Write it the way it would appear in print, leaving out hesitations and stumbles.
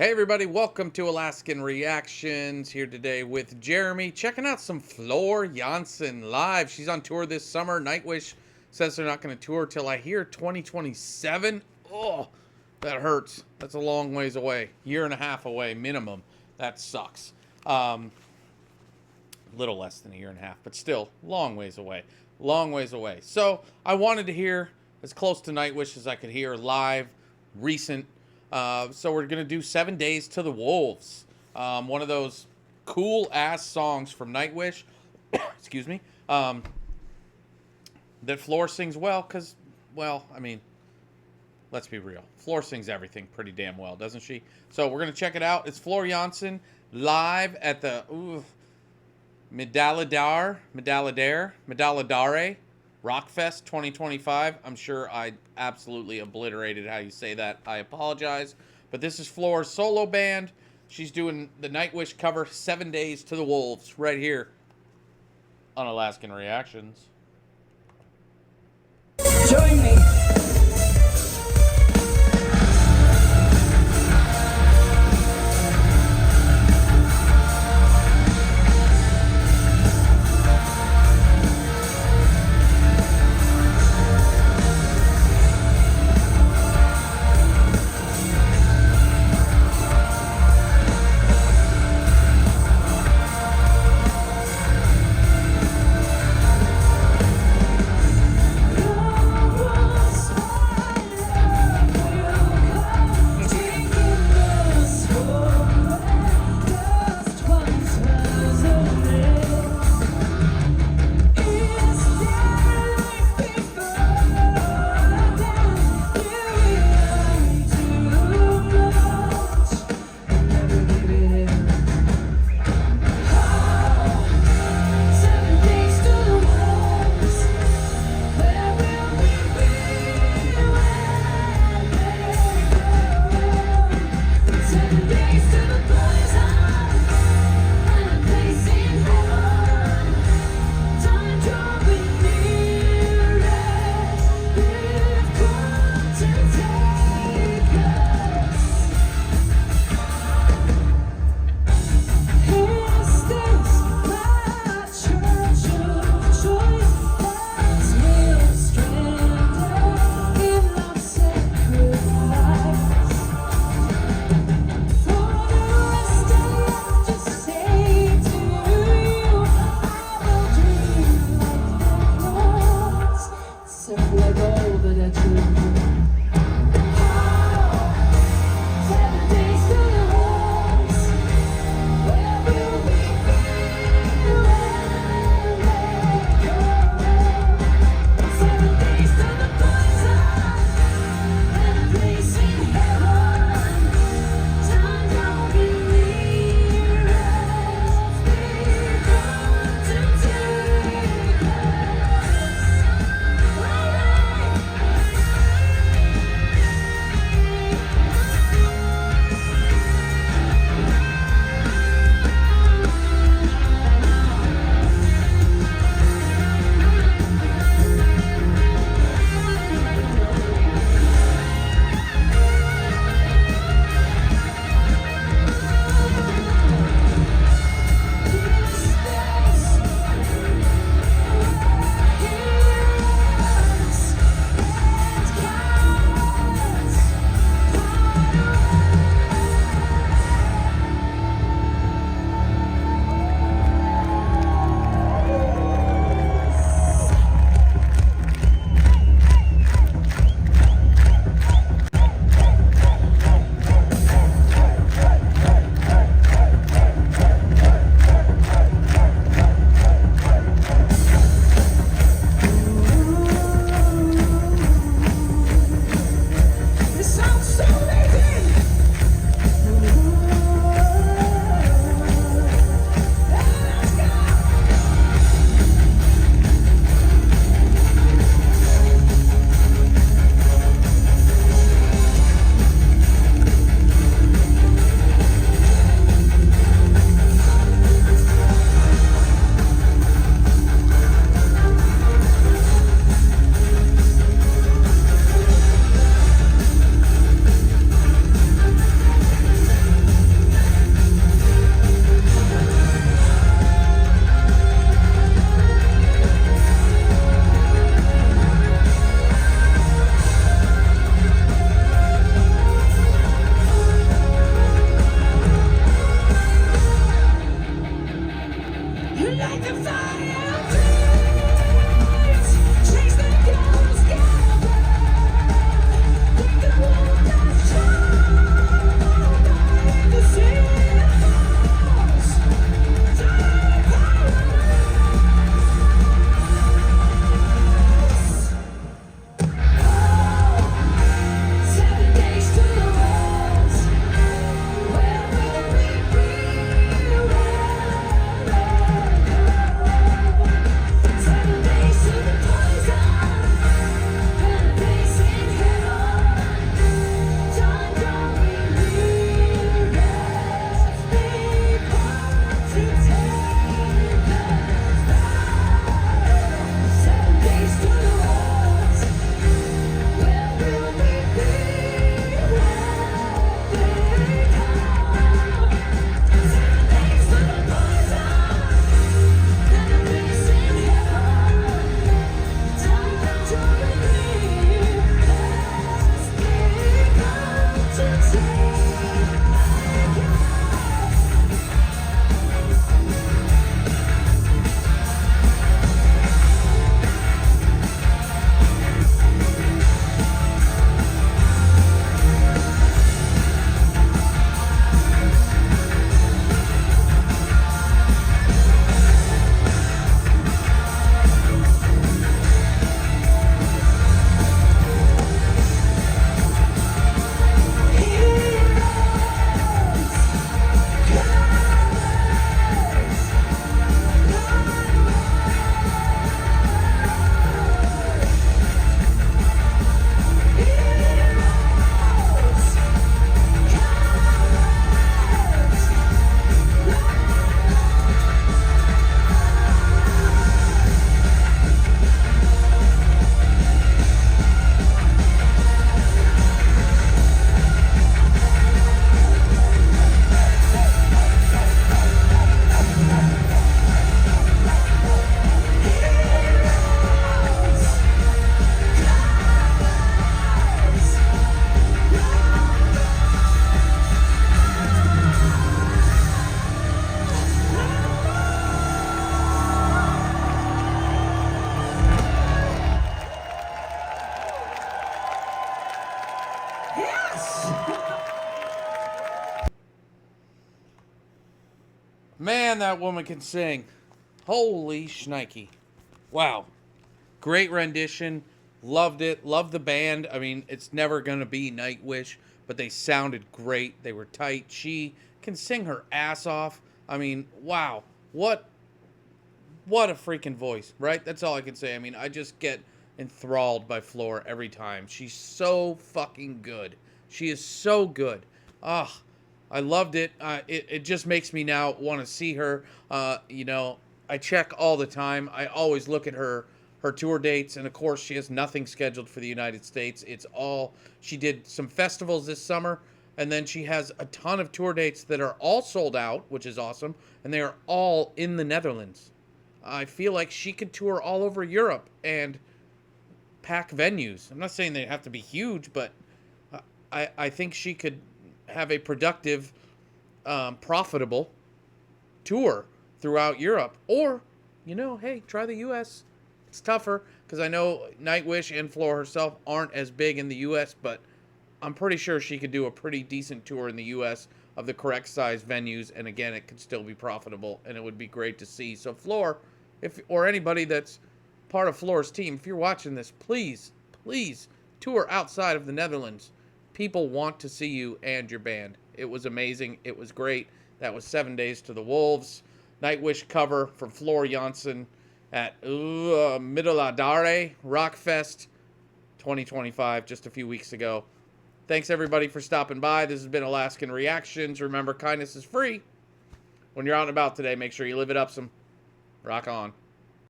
Hey everybody, welcome to Alaskan Reactions. Here today with Jeremy, checking out some Floor Jansen live. She's on tour this summer. Nightwish says they're not going to tour till I hear 2027. Oh, that hurts. That's a long ways away. Year and a half away minimum. That sucks. Little less than a year and a half, but still long ways away. Long ways away. So I wanted to hear as close to Nightwish as I could hear live, recent. So we're going to do 7 Days to the Wolves. One of those cool ass songs from Nightwish. Excuse me. That Floor sings well because, well, I mean, let's be real. Floor sings everything pretty damn well, doesn't she? So we're going to check it out. It's Floor Jansen live at the Medalladare Rockfest 2025. I'm sure I absolutely obliterated how you say that. I apologize. But this is Floor's solo band. She's doing the Nightwish cover 7 Days to the Wolves right here on Alaskan Reactions. Join me. Man, that woman can sing. Holy shnikey. Wow. Great rendition. Loved it. Loved the band. I mean, it's never going to be Nightwish, but they sounded great. They were tight. She can sing her ass off. I mean, wow. What a freaking voice, right? That's all I can say. I mean, I just get enthralled by Floor every time. She's so fucking good. She is so good. Ah, I loved it. It just makes me now want to see her. I check all the time. I always look at her tour dates, and of course, she has nothing scheduled for the United States. It's all she did some festivals this summer, and then she has a ton of tour dates that are all sold out, which is awesome, and they are all in the Netherlands. I feel like she could tour all over Europe and pack venues. I'm not saying they have to be huge, but I think she could have a productive, profitable tour throughout Europe. Or, hey, try the U.S. It's tougher because I know Nightwish and Floor herself aren't as big in the U.S., but I'm pretty sure she could do a pretty decent tour in the U.S. of the correct size venues, and again, it could still be profitable, and it would be great to see. So Floor, or anybody that's part of Floor's team, if you're watching this, please tour outside of the Netherlands. People want to see you and your band. It was amazing. It was great. That was 7 Days to the Wolves. Nightwish cover from Floor Jansen at Middeladare Rockfest 2025, just a few weeks ago. Thanks, everybody, for stopping by. This has been Alaskan Reactions. Remember, kindness is free. When you're out and about today, make sure you live it up some. Rock on.